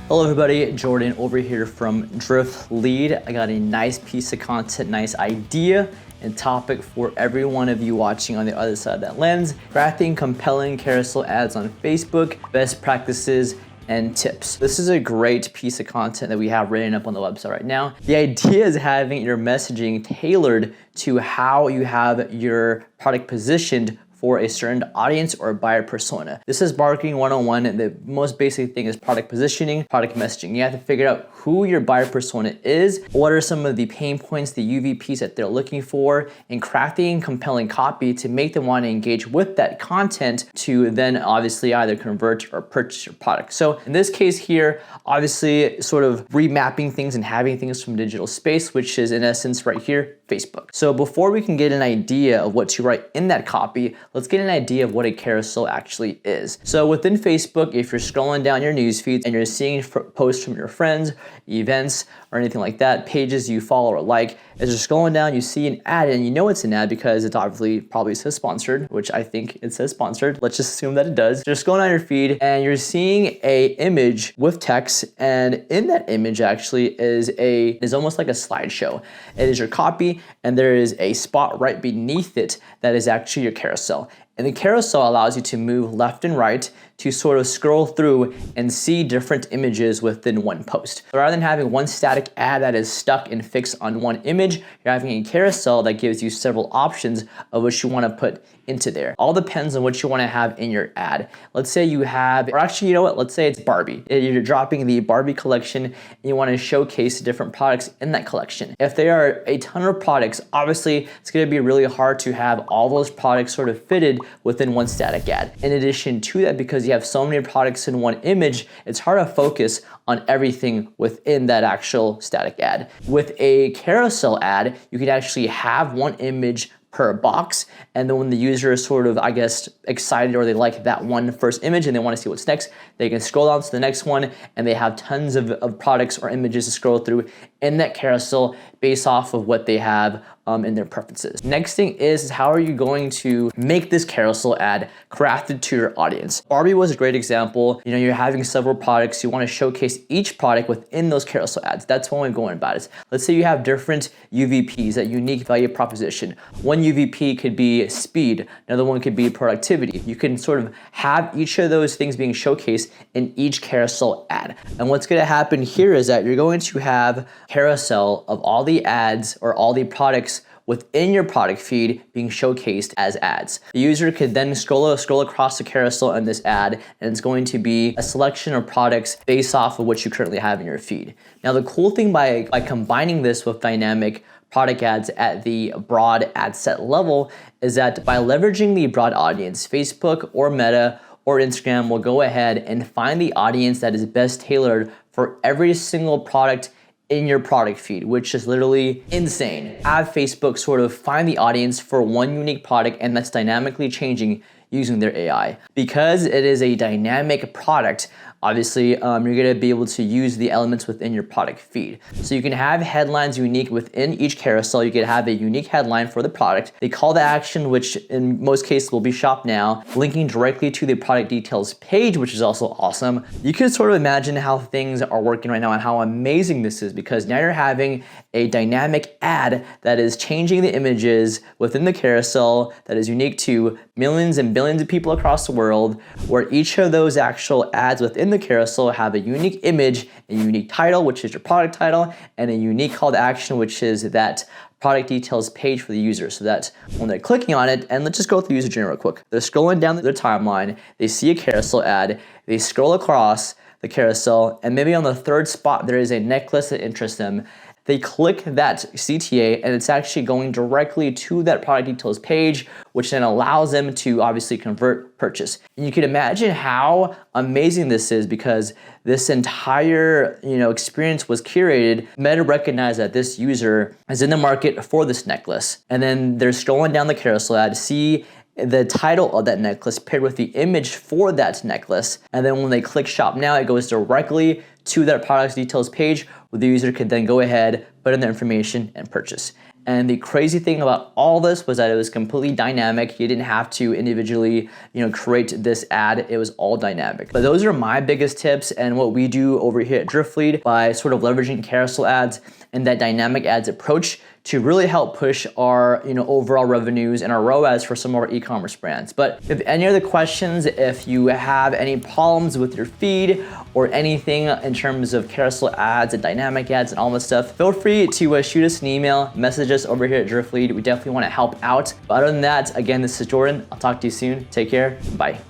Hello everybody, Jordan over here from DriftLead. I got a nice piece of content, nice idea and topic for every one of you watching on the other side of that lens. Crafting compelling carousel ads on Facebook, best practices and tips. This is a great piece of content that we have written up on the website right now. The idea is having your messaging tailored to how you have your product positioned for a certain audience or buyer persona. This is marketing 101, and the most basic thing is product positioning, product messaging. You have to figure out who your buyer persona is, what are some of the pain points, the UVPs that they're looking for, and crafting compelling copy to make them want to engage with that content to then obviously either convert or purchase your product. So in this case here, obviously sort of remapping things and having things from digital space, which is in essence right here, Facebook. So before we can get an idea of what to write in that copy, let's get an idea of what a carousel actually is. So within Facebook, if you're scrolling down your news feeds and you're seeing posts from your friends, events, or anything like that, pages you follow or like, as you're scrolling down, you see an ad and you know it's an ad because it obviously probably says sponsored, which I think it says sponsored. Let's just assume that it does. You're scrolling down your feed and you're seeing a image with text, and in that image actually is almost like a slideshow. It is your copy, and there is a spot right beneath it that is actually your carousel. And the carousel allows you to move left and right to sort of scroll through and see different images within one post. So rather than having one static ad that is stuck and fixed on one image, you're having a carousel that gives you several options of what you want to put into there. All depends on what you want to have in your ad. Let's say you have, or actually, you know what? Let's say it's Barbie. You're dropping the Barbie collection and you want to showcase different products in that collection. If there are a ton of products, obviously it's going to be really hard to have all those products sort of fitted within one static ad. In addition to that, because you have so many products in one image, it's hard to focus on everything within that actual static ad. With a carousel ad, you can actually have one image per box, and then when the user is sort of, I guess, excited or they like that one first image and they want to see what's next, they can scroll down to the next one and they have tons of products or images to scroll through in that carousel based off of what they have in their preferences. Next thing is how are you going to make this carousel ad crafted to your audience? Barbie was a great example. You know, you're having several products, you want to showcase each product within those carousel ads. That's one way of going about it. Let's say you have different UVPs, that unique value proposition. One UVP could be speed, another one could be productivity. You can sort of have each of those things being showcased in each carousel ad. And what's going to happen here is that you're going to have carousel of all the ads or all the products within your product feed being showcased as ads. The user could then scroll across the carousel in this ad, and it's going to be a selection of products based off of what you currently have in your feed. Now, the cool thing by combining this with dynamic product ads at the broad ad set level is that by leveraging the broad audience, Facebook or Meta or Instagram will go ahead and find the audience that is best tailored for every single product in your product feed, which is literally insane. Have Facebook sort of find the audience for one unique product, and that's dynamically changing using their AI. Because it is a dynamic product, obviously you're gonna be able to use the elements within your product feed. So you can have headlines unique within each carousel. You could have a unique headline for the product, the call to action, which in most cases will be shop now, linking directly to the product details page, which is also awesome. You can sort of imagine how things are working right now and how amazing this is, because now you're having a dynamic ad that is changing the images within the carousel that is unique to millions and billions of people across the world, where each of those actual ads within the carousel have a unique image, a unique title, which is your product title, and a unique call to action, which is that product details page for the user, so that when they're clicking on it, and let's just go through the user journey real quick. They're scrolling down their timeline, they see a carousel ad, they scroll across the carousel, and maybe on the third spot there is a necklace that interests them. They click that CTA and it's actually going directly to that product details page, which then allows them to obviously convert purchase. And you can imagine how amazing this is, because this entire experience was curated. Meta recognized that this user is in the market for this necklace, and then they're scrolling down the carousel ad, see the title of that necklace paired with the image for that necklace, and then when they click shop now, it goes directly to that product details page where the user can then go ahead, put in their information and purchase. And the crazy thing about all this was that it was completely dynamic. You didn't have to individually, create this ad. It was all dynamic. But those are my biggest tips and what we do over here at DriftLead by sort of leveraging carousel ads and that dynamic ads approach to really help push our overall revenues and our ROAS for some of our e-commerce brands. But if any other questions, if you have any problems with your feed or anything in terms of carousel ads and dynamic ads and all this stuff, feel free to shoot us an email, message us over here at DriftLead. We definitely want to help out. But other than that, again, this is Jordan. I'll talk to you soon. Take care. Bye.